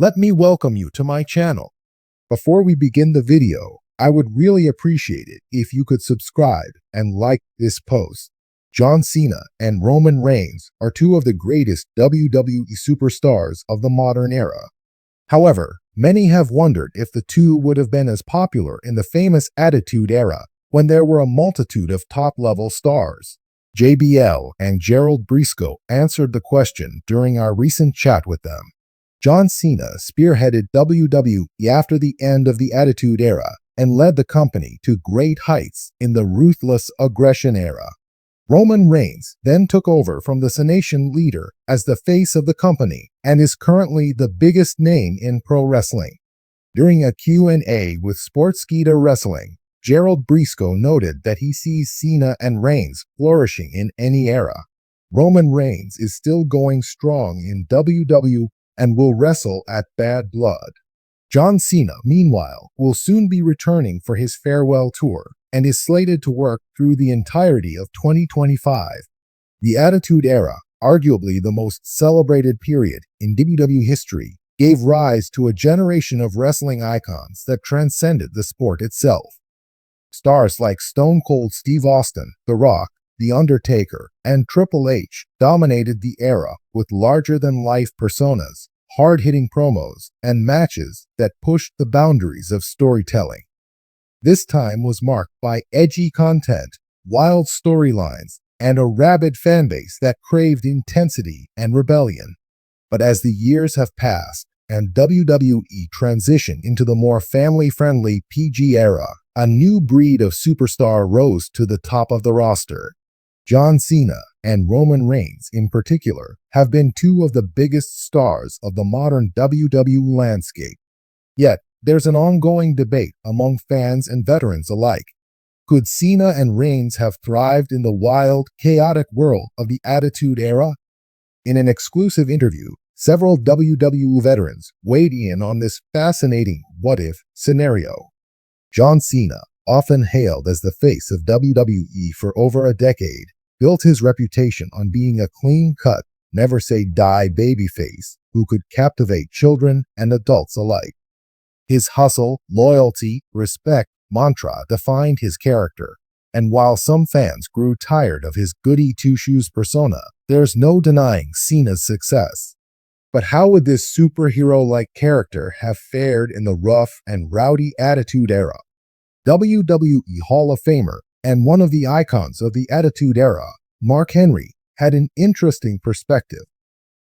Let me welcome you to my channel. Before we begin the video, I would really appreciate it if you could subscribe and like this post. John Cena and Roman Reigns are two of the greatest WWE superstars of the modern era. However, many have wondered if the two would have been as popular in the famous Attitude Era when there were a multitude of top-level stars. JBL and Gerald Briscoe answered the question during our recent chat with them. John Cena spearheaded WWE after the end of the Attitude Era and led the company to great heights in the Ruthless Aggression Era. Roman Reigns then took over from the Cenation leader as the face of the company and is currently the biggest name in pro wrestling. During a Q&A with Sportskeeda Wrestling, Gerald Briscoe noted that he sees Cena and Reigns flourishing in any era. Roman Reigns is still going strong in WWE and will wrestle at Bad Blood. John Cena, meanwhile, will soon be returning for his farewell tour and is slated to work through the entirety of 2025. The Attitude Era, arguably the most celebrated period in WWE history, gave rise to a generation of wrestling icons that transcended the sport itself. Stars like Stone Cold Steve Austin, The Rock, The Undertaker, and Triple H dominated the era with larger-than-life personas, hard-hitting promos, and matches that pushed the boundaries of storytelling. This time was marked by edgy content, wild storylines, and a rabid fanbase that craved intensity and rebellion. But as the years have passed and WWE transitioned into the more family-friendly PG era, a new breed of superstar rose to the top of the roster. John Cena and Roman Reigns in particular have been two of the biggest stars of the modern WWE landscape. Yet, there's an ongoing debate among fans and veterans alike. Could Cena and Reigns have thrived in the wild, chaotic world of the Attitude Era? In an exclusive interview, several WWE veterans weighed in on this fascinating what-if scenario. John Cena, often hailed as the face of WWE for over a decade, built his reputation on being a clean-cut, never-say-die babyface who could captivate children and adults alike. His hustle, loyalty, respect mantra defined his character, and while some fans grew tired of his goody-two-shoes persona, there's no denying Cena's success. But how would this superhero-like character have fared in the rough and rowdy Attitude Era? WWE Hall of Famer and one of the icons of the Attitude Era, Mark Henry, had an interesting perspective.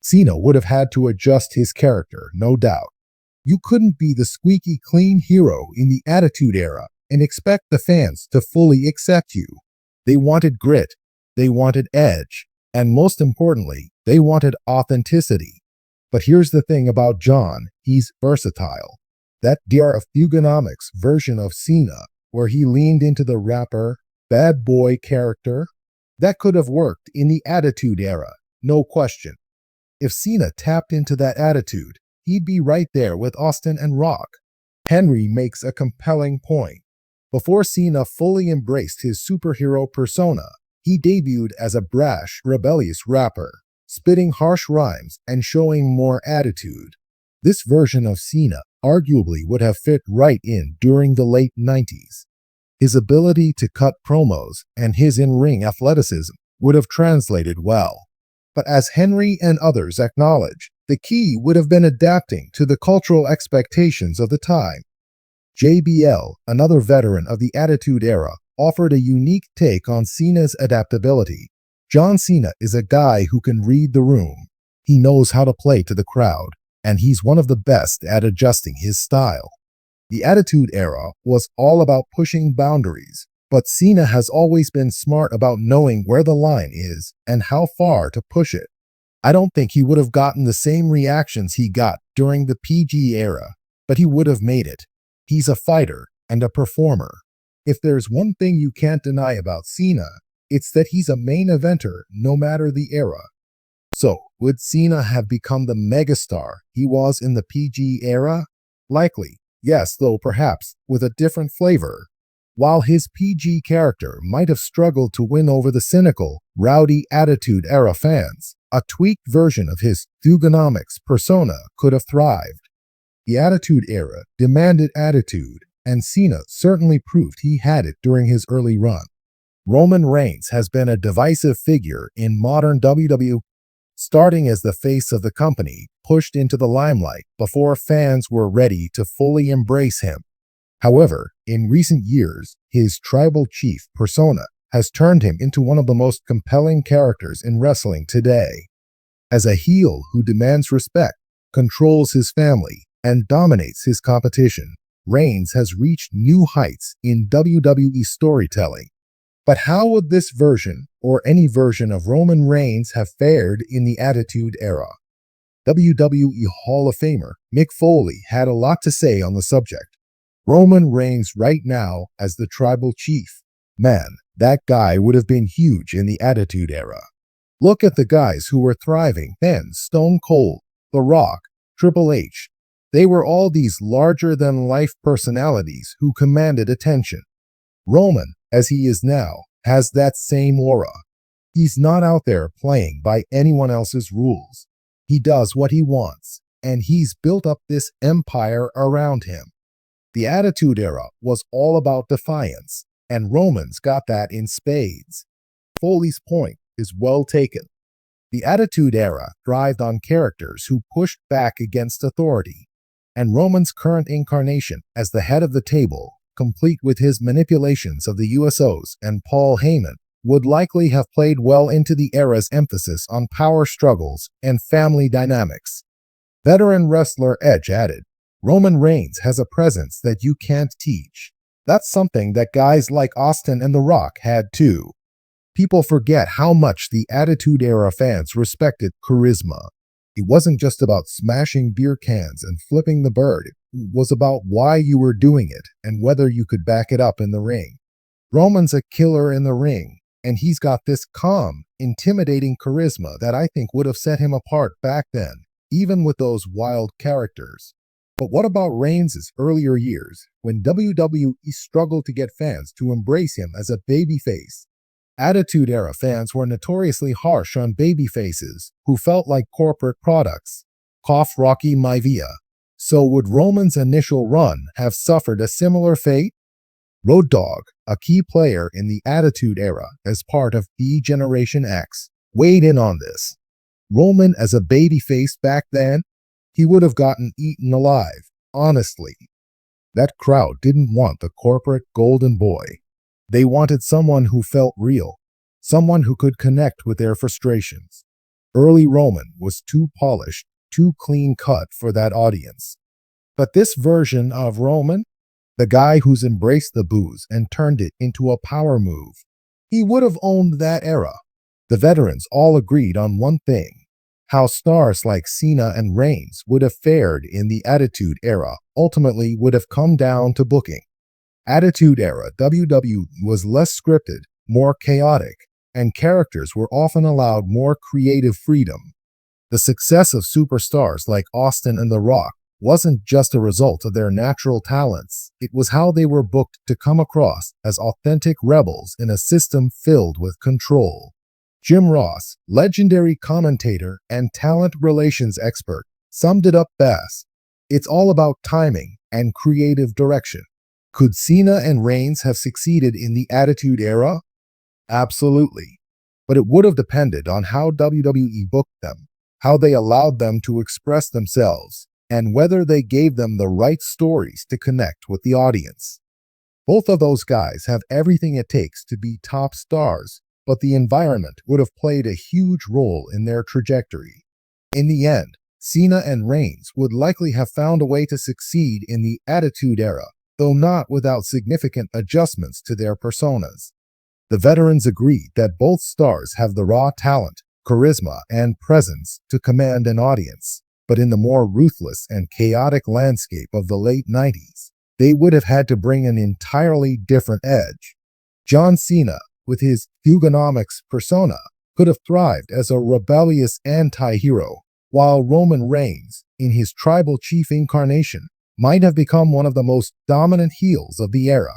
Cena would have had to adjust his character, no doubt. You couldn't be the squeaky clean hero in the Attitude Era and expect the fans to fully accept you. They wanted grit, they wanted edge, and most importantly, they wanted authenticity. But here's the thing about John, he's versatile. That Dare of Thugonomics version of Cena, where he leaned into the rapper, bad boy character, that could have worked in the Attitude Era, no question. If Cena tapped into that attitude, he'd be right there with Austin and Rock. Henry makes a compelling point. Before Cena fully embraced his superhero persona, he debuted as a brash, rebellious rapper, spitting harsh rhymes and showing more attitude. This version of Cena arguably would have fit right in during the late 90s. His ability to cut promos and his in-ring athleticism would have translated well. But as Henry and others acknowledge, the key would have been adapting to the cultural expectations of the time. JBL, another veteran of the Attitude Era, offered a unique take on Cena's adaptability. John Cena is a guy who can read the room. He knows how to play to the crowd, and he's one of the best at adjusting his style. The Attitude Era was all about pushing boundaries, but Cena has always been smart about knowing where the line is and how far to push it. I don't think he would have gotten the same reactions he got during the PG era, but he would have made it. He's a fighter and a performer. If there's one thing you can't deny about Cena, it's that he's a main eventer no matter the era. So, would Cena have become the megastar he was in the PG era? Likely, yes, though perhaps with a different flavor. While his PG character might have struggled to win over the cynical, rowdy Attitude Era fans, a tweaked version of his Thugonomics persona could have thrived. The Attitude Era demanded attitude, and Cena certainly proved he had it during his early run. Roman Reigns has been a divisive figure in modern WWE, starting as the face of the company, pushed into the limelight before fans were ready to fully embrace him. However, in recent years, his tribal chief persona has turned him into one of the most compelling characters in wrestling today. As a heel who demands respect, controls his family, and dominates his competition, Reigns has reached new heights in WWE storytelling. But how would this version, or any version of Roman Reigns, have fared in the Attitude Era? WWE Hall of Famer Mick Foley had a lot to say on the subject. Roman Reigns right now as the tribal chief. Man, that guy would have been huge in the Attitude Era. Look at the guys who were thriving then: Stone Cold, The Rock, Triple H. They were all these larger-than-life personalities who commanded attention. Roman, as he is now, has that same aura. He's not out there playing by anyone else's rules. He does what he wants, and he's built up this empire around him. The Attitude Era was all about defiance, and Roman's got that in spades. Foley's point is well taken. The Attitude Era thrived on characters who pushed back against authority, and Roman's current incarnation as the head of the table, complete with his manipulations of the USOs and Paul Heyman, would likely have played well into the era's emphasis on power struggles and family dynamics. Veteran wrestler Edge added, "Roman Reigns has a presence that you can't teach. That's something that guys like Austin and The Rock had too." People forget how much the Attitude Era fans respected charisma. It wasn't just about smashing beer cans and flipping the bird. It was about why you were doing it and whether you could back it up in the ring. Roman's a killer in the ring, and he's got this calm, intimidating charisma that I think would have set him apart back then, even with those wild characters. But what about Reigns' earlier years, when WWE struggled to get fans to embrace him as a babyface? Attitude Era fans were notoriously harsh on babyfaces who felt like corporate products. Cough Rocky Maivia. So would Roman's initial run have suffered a similar fate? Road Dogg, a key player in the Attitude Era as part of Generation X, weighed in on this. Roman as a babyface back then, he would have gotten eaten alive, honestly. That crowd didn't want the corporate golden boy. They wanted someone who felt real, someone who could connect with their frustrations. Early Roman was too polished, too clean-cut for that audience. But this version of Roman, the guy who's embraced the booze and turned it into a power move, he would have owned that era. The veterans all agreed on one thing: how stars like Cena and Reigns would have fared in the Attitude Era ultimately would have come down to booking. Attitude Era WWE was less scripted, more chaotic, and characters were often allowed more creative freedom. The success of superstars like Austin and The Rock wasn't just a result of their natural talents, it was how they were booked to come across as authentic rebels in a system filled with control. Jim Ross, legendary commentator and talent relations expert, summed it up best. It's all about timing and creative direction. Could Cena and Reigns have succeeded in the Attitude Era? Absolutely. But it would have depended on how WWE booked them, how they allowed them to express themselves, and whether they gave them the right stories to connect with the audience. Both of those guys have everything it takes to be top stars, but the environment would have played a huge role in their trajectory. In the end, Cena and Reigns would likely have found a way to succeed in the Attitude Era, though not without significant adjustments to their personas. The veterans agreed that both stars have the raw talent, charisma, and presence to command an audience, but in the more ruthless and chaotic landscape of the late 90s, they would have had to bring an entirely different edge. John Cena, with his Thugonomics persona, could have thrived as a rebellious anti-hero, while Roman Reigns, in his tribal chief incarnation, might have become one of the most dominant heels of the era.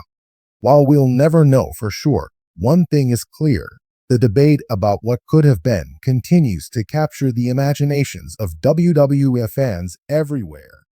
While we'll never know for sure, one thing is clear: the debate about what could have been continues to capture the imaginations of WWE fans everywhere.